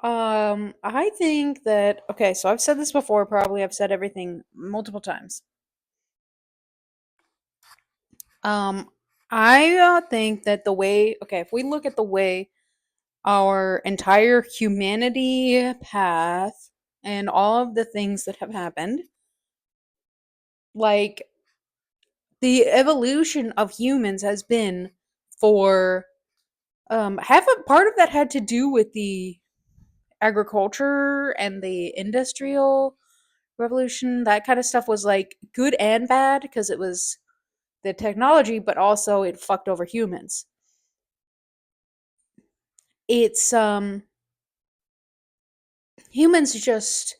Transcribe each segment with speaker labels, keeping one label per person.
Speaker 1: I think that okay, so I've said this before, probably I've said everything multiple times. Um, I think that the way, okay, if we look at the way our entire humanity path and all of the things that have happened, like the evolution of humans has been for half a part of that had to do with the agriculture and the industrial revolution. That kind of stuff was like good and bad because it was the technology, but also it fucked over humans. It's Humans just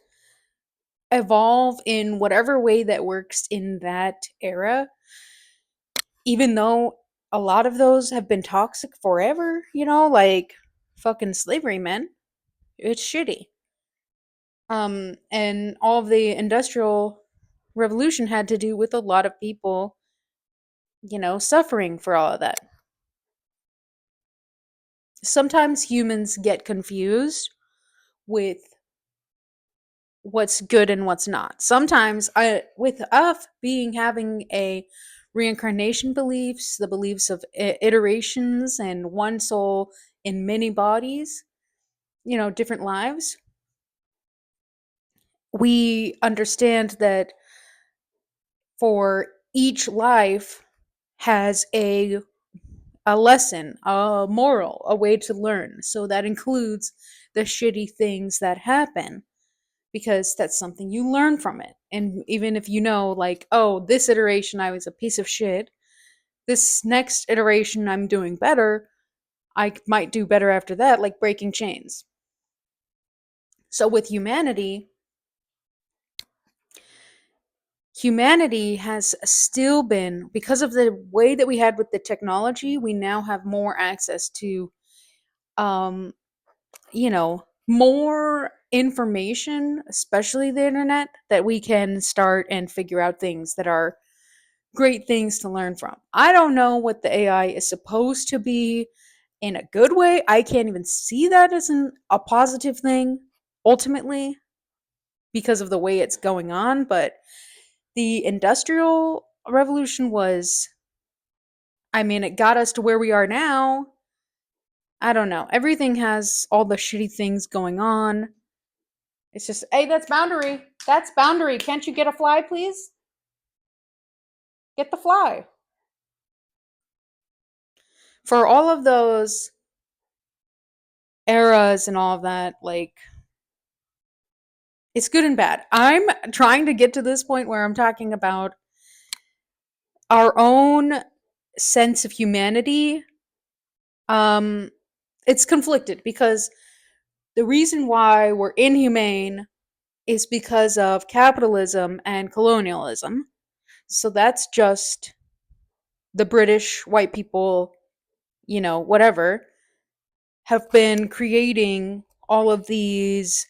Speaker 1: evolve in whatever way that works in that era, even though a lot of those have been toxic forever, like fucking slavery, man. It's shitty. And all of the industrial revolution had to do with a lot of people, suffering for all of that. Sometimes humans get confused with what's good and what's not. Sometimes with us being having a reincarnation beliefs, the beliefs of iterations and one soul in many bodies, different lives, we understand that for each life has a lesson, a moral, a way to learn. So that includes the shitty things that happen because that's something you learn from it. And even if you know, like, oh, this iteration I was a piece of shit, this next iteration I'm doing better, I might do better after that, like breaking chains. So with humanity has still been, because of the way that we had with the technology, we now have more access to um more information, especially the internet, that we can start and figure out things that are great things to learn from. I don't know what the AI is supposed to be in a good way. I can't even see that as a positive thing ultimately because of the way it's going on. But the industrial revolution was, I mean, it got us to where we are now. I don't know. Everything has all the shitty things going on. It's just, hey, that's boundary. That's boundary. Can't you get a fly, please? Get the fly. For all of those eras and all of that, like, it's good and bad. I'm trying to get to this point where I'm talking about our own sense of humanity. Um, it's conflicted because the reason why we're inhumane is because of capitalism and colonialism. So that's just the British, white people, whatever, have been creating all of these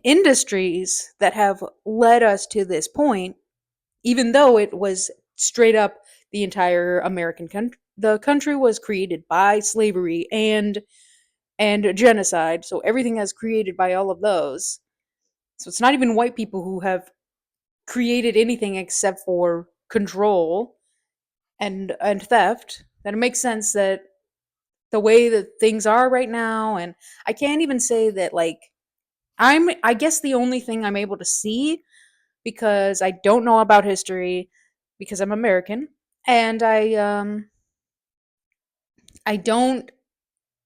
Speaker 1: industries that have led us to this point, even though it was straight up the entire American country. The country was created by slavery and genocide, so everything is created by all of those. So it's not even white people who have created anything except for control and theft. That it makes sense that the way that things are right now, and I can't even say that, like, I guess the only thing I'm able to see, because I don't know about history because I'm American, and I don't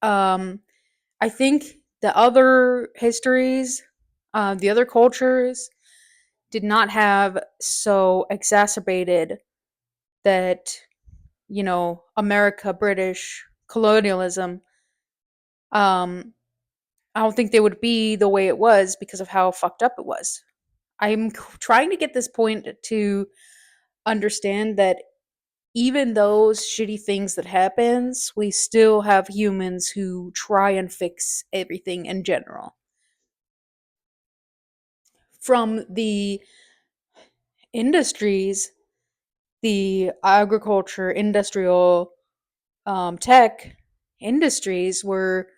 Speaker 1: I think the other histories, the other cultures did not have so exacerbated that, America, British colonialism. um I don't think they would be the way it was because of how fucked up it was. I'm trying to get this point to understand that even those shitty things that happens, we still have humans who try and fix everything in general. From the industries, the agriculture, industrial, tech industries were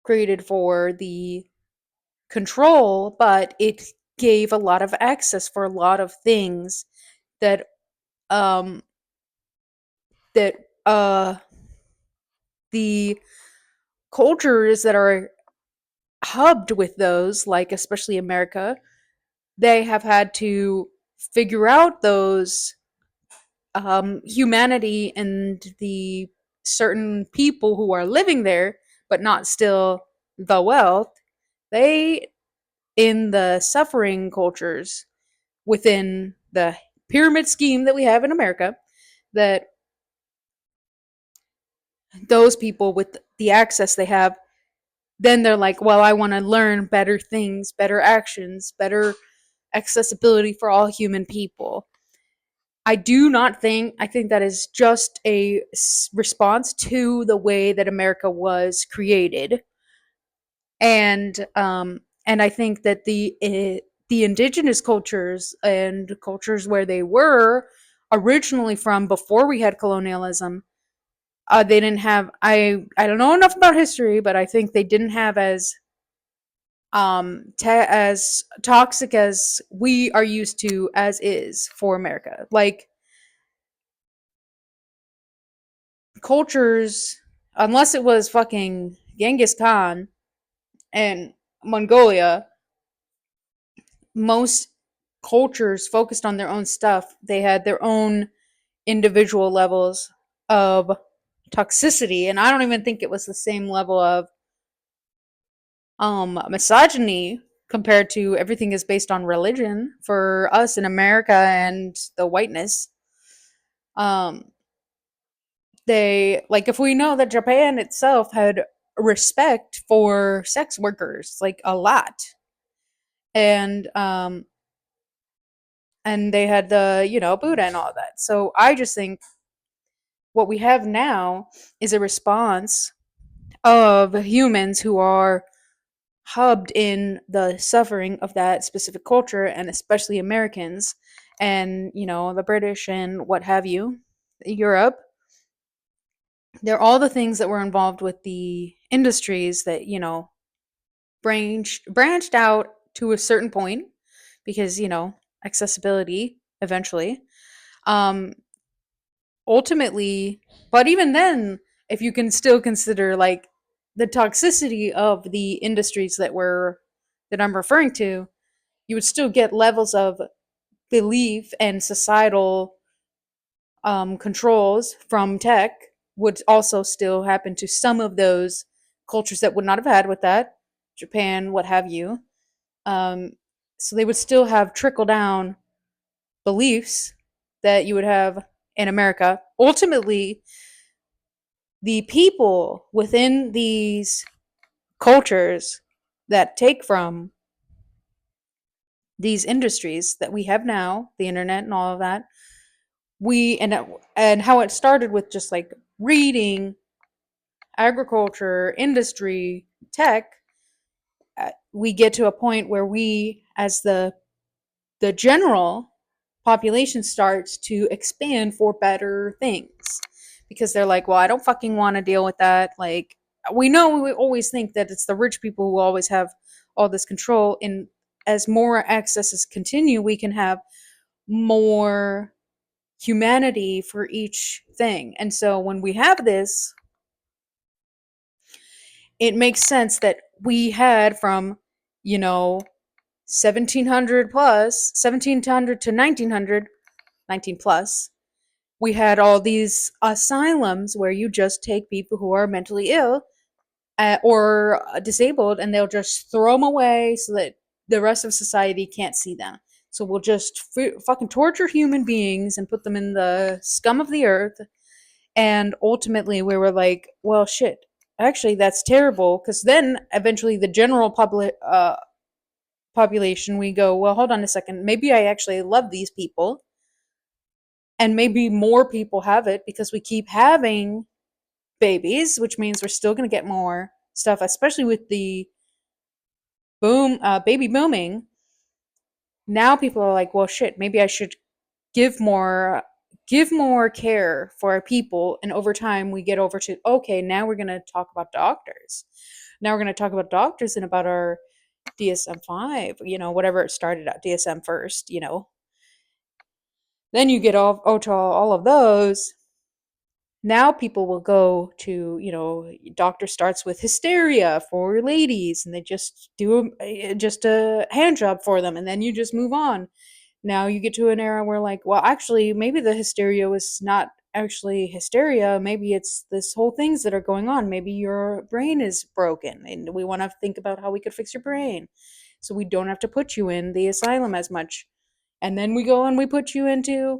Speaker 1: created for the control, but it gave a lot of access for a lot of things that um that the cultures that are hubbed with those, like especially America, they have had to figure out those humanity and the certain people who are living there, but not still the wealth. They, in the suffering cultures within the pyramid scheme that we have in America, that those people with the access they have, then they're like, well, I want to learn better things, better actions, better accessibility for all human people. I do not think, I think that is just a response to the way that America was created. And I think that the indigenous cultures and cultures where they were originally from before we had colonialism, they didn't have, I don't know enough about history, but I think they didn't have as toxic as we are used to as is for America. Like cultures, unless it was fucking Genghis Khan and Mongolia, most cultures focused on their own stuff. They had their own individual levels of toxicity, and I don't even think it was the same level of misogyny compared to everything is based on religion for us in America and the whiteness. Um they, like, if we know that Japan itself had respect for sex workers, like a lot, and they had the, Buddha and all that. So I just think what we have now is a response of humans who are hubbed in the suffering of that specific culture, and especially Americans and, the British and what have you, Europe. They're all the things that were involved with the industries that, branched out to a certain point because, accessibility eventually. Um, Ultimately, but even then, if you can still consider like the toxicity of the industries that I'm referring to, you would still get levels of belief and societal controls from tech would also still happen to some of those cultures that would not have had with that, Japan, what have you. Um, so they would still have trickle down beliefs that you would have in America. Ultimately, the people within these cultures that take from these industries that we have now, the internet and all of that, we and how it started with just like reading, agriculture, industry, tech, we get to a point where we, as the general population, starts to expand for better things because they're like, well, I don't fucking want to deal with that. Like, we know, we always think that it's the rich people who always have all this control, and as more accesses continue, we can have more humanity for each thing. And so when we have this, it makes sense that we had from, you know 1700 plus 1700 to 1900, 19 plus, we had all these asylums where you just take people who are mentally ill, or disabled, and they'll just throw them away so that the rest of society can't see them. So we'll just fucking torture human beings and put them in the scum of the earth. And ultimately, we were like, well, shit. Actually, that's terrible, because then eventually the general population, we go, well, hold on a second. Maybe I actually love these people, and maybe more people have it because we keep having babies, which means we're still going to get more stuff, especially with the baby booming. Now people are like, well, shit, maybe I should give more, give more care for our people, and over time we get over to, okay, now we're going to talk about doctors. Now we're going to talk about doctors and about our DSM-5, whatever it started at, DSM first, then you get to all of those. Now people will go to, doctor starts with hysteria for ladies, and they just do just a hand job for them, and then you just move on. Now you get to an era where, like, well, actually, maybe the hysteria was not actually hysteria. Maybe it's this whole things that are going on. Maybe your brain is broken, and we want to think about how we could fix your brain, so we don't have to put you in the asylum as much. And then we go and we put you into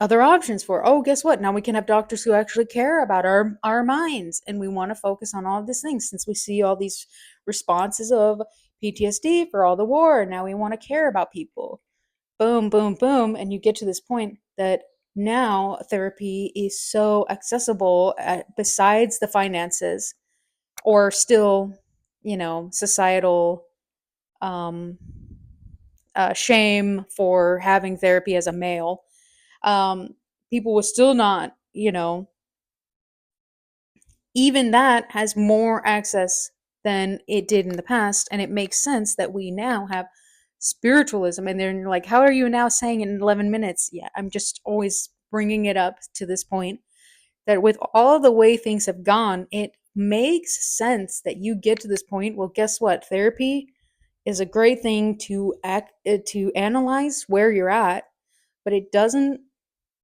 Speaker 1: other options for, oh, guess what, now we can have doctors who actually care about our minds, and we want to focus on all of these things since we see all these responses of PTSD for all the war. Now we want to care about people. Boom, boom, boom, and you get to this point that now therapy is so accessible, besides the finances, or still, societal um, shame for having therapy as a male. um, People will still not, even that has more access than it did in the past. And it makes sense that we now have spiritualism. And they're like, how are you now saying it in 11 minutes? Yeah, I'm just always bringing it up to this point that with all of the way things have gone, it makes sense that you get to this point. Well, guess what? Therapy is a great thing to analyze where you're at, but it doesn't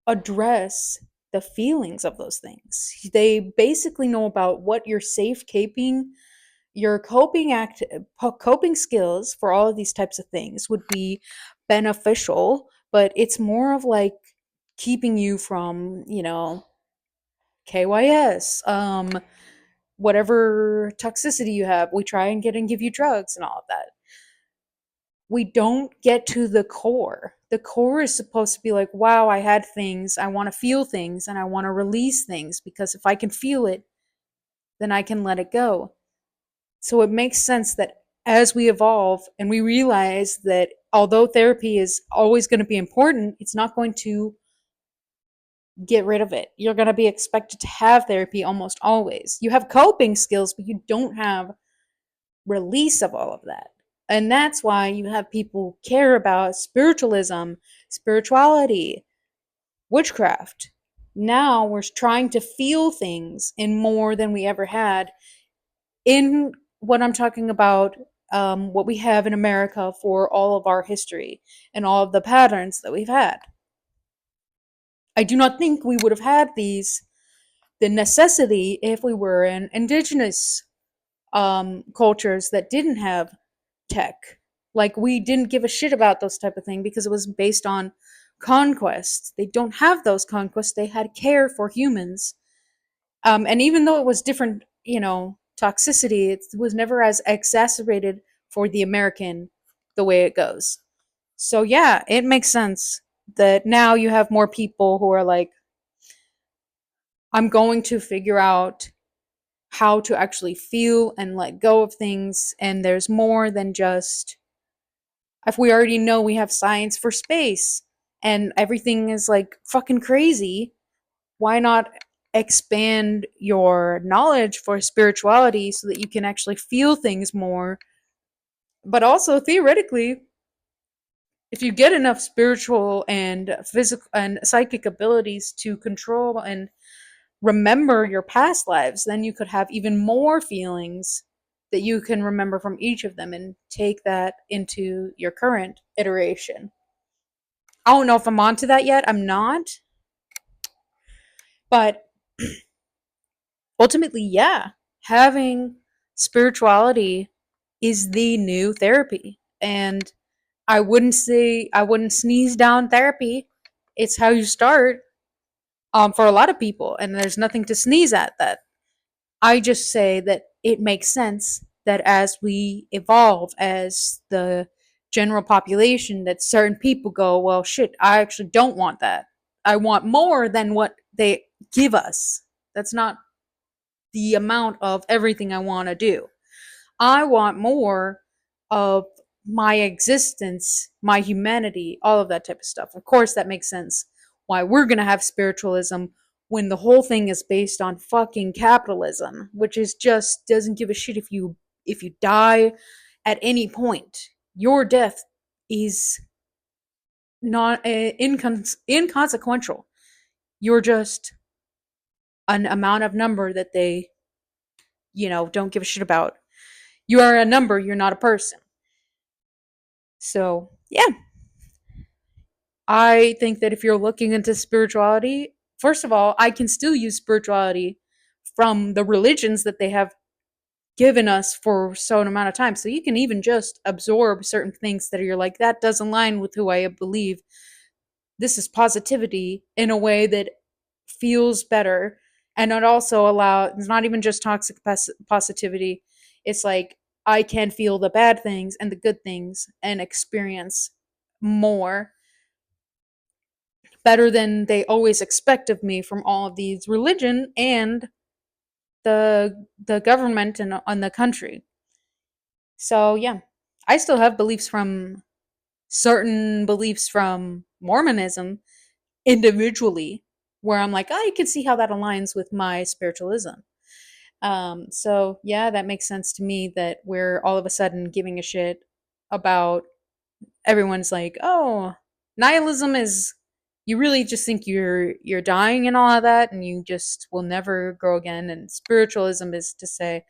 Speaker 1: address the feelings of those things. They basically know about what your safe coping, your coping skills for all of these types of things would be beneficial, but it's more of like keeping you from, KYS, whatever toxicity you have. We try and give you drugs and all of that. We don't get to the core. The core is supposed to be like, wow, I had things, I want to feel things, and I want to release things, because if I can feel it, then I can let it go. So it makes sense that as we evolve and we realize that although therapy is always going to be important, it's not going to get rid of it. You're going to be expected to have therapy almost always. You have coping skills, but you don't have release of all of that. And that's why you have people care about spiritualism, spirituality, witchcraft. Now we're trying to feel things in more than we ever had. In what I'm talking about, what we have in America for all of our history and all of the patterns that we've had. I do not think we would have had the necessity if we were in indigenous cultures that didn't have tech. Like, we didn't give a shit about those type of thing because it was based on conquest. They don't have those conquests. They had care for humans. And even though it was different, toxicity, it was never as exacerbated for the American the way it goes. So yeah, it makes sense that now you have more people who are like, I'm going to figure out how to actually feel and let go of things. And there's more than just, if we already know we have science for space and everything is like fucking crazy, why not expand your knowledge for spirituality so that you can actually feel things more? But also, theoretically, if you get enough spiritual and physical and psychic abilities to control and remember your past lives, then you could have even more feelings that you can remember from each of them and take that into your current iteration. I don't know if I'm onto that yet. I'm not. But ultimately, yeah, having spirituality is the new therapy. And I wouldn't sneeze down therapy. It's how you start, for a lot of people. And there's nothing to sneeze at that. I just say that it makes sense that as we evolve as the general population, that certain people go, well, shit, I actually don't want that. I want more than what they give us. That's not the amount of everything I want to do. I want more of my existence, my humanity, all of that type of stuff. Of course, that makes sense why we're gonna have spiritualism when the whole thing is based on fucking capitalism, which is just doesn't give a shit if you die at any point. Your death is not inconsequential. You're just an amount of number that they, don't give a shit about. You are a number, you're not a person. So, yeah, I think that if you're looking into spirituality, first of all, I can still use spirituality from the religions that they have given us for so an amount of time. So you can even just absorb certain things that you're like, that doesn't align with who I believe. This is positivity in a way that feels better. And it also it's not even just toxic positivity. It's like I can feel the bad things and the good things and experience more better than they always expect of me from all of these religion and the government and the country. So yeah, I still have beliefs from certain beliefs from Mormonism individually, where I'm like, oh, you can see how that aligns with my spiritualism. So yeah, that makes sense to me that we're all of a sudden giving a shit about everyone's like, oh, nihilism is you really just think you're dying and all of that and you just will never grow again. And spiritualism is to say,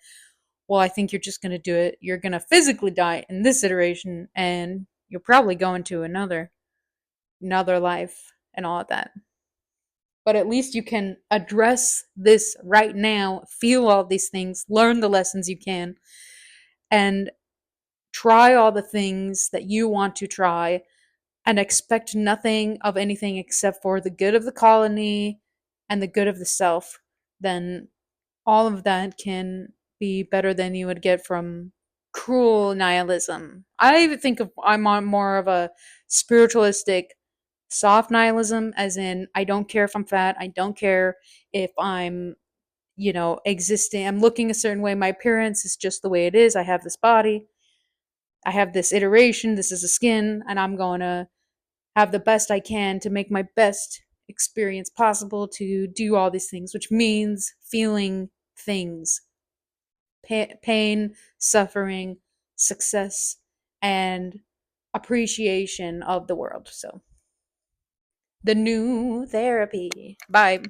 Speaker 1: well, I think you're just gonna do it. You're gonna physically die in this iteration and you'll probably go into another life and all of that. But at least you can address this right now, feel all these things, learn the lessons you can, and try all the things that you want to try and expect nothing of anything except for the good of the colony and the good of the self, then all of that can be better than you would get from cruel nihilism. I think I'm on more of a spiritualistic soft nihilism, as in I don't care if I'm fat, I don't care if I'm existing, I'm looking a certain way, my appearance is just the way it is, I have this body, I have this iteration, this is a skin, and I'm going to have the best I can to make my best experience possible to do all these things, which means feeling things, pain, suffering, success, and appreciation of the world. So, the new therapy. Bye.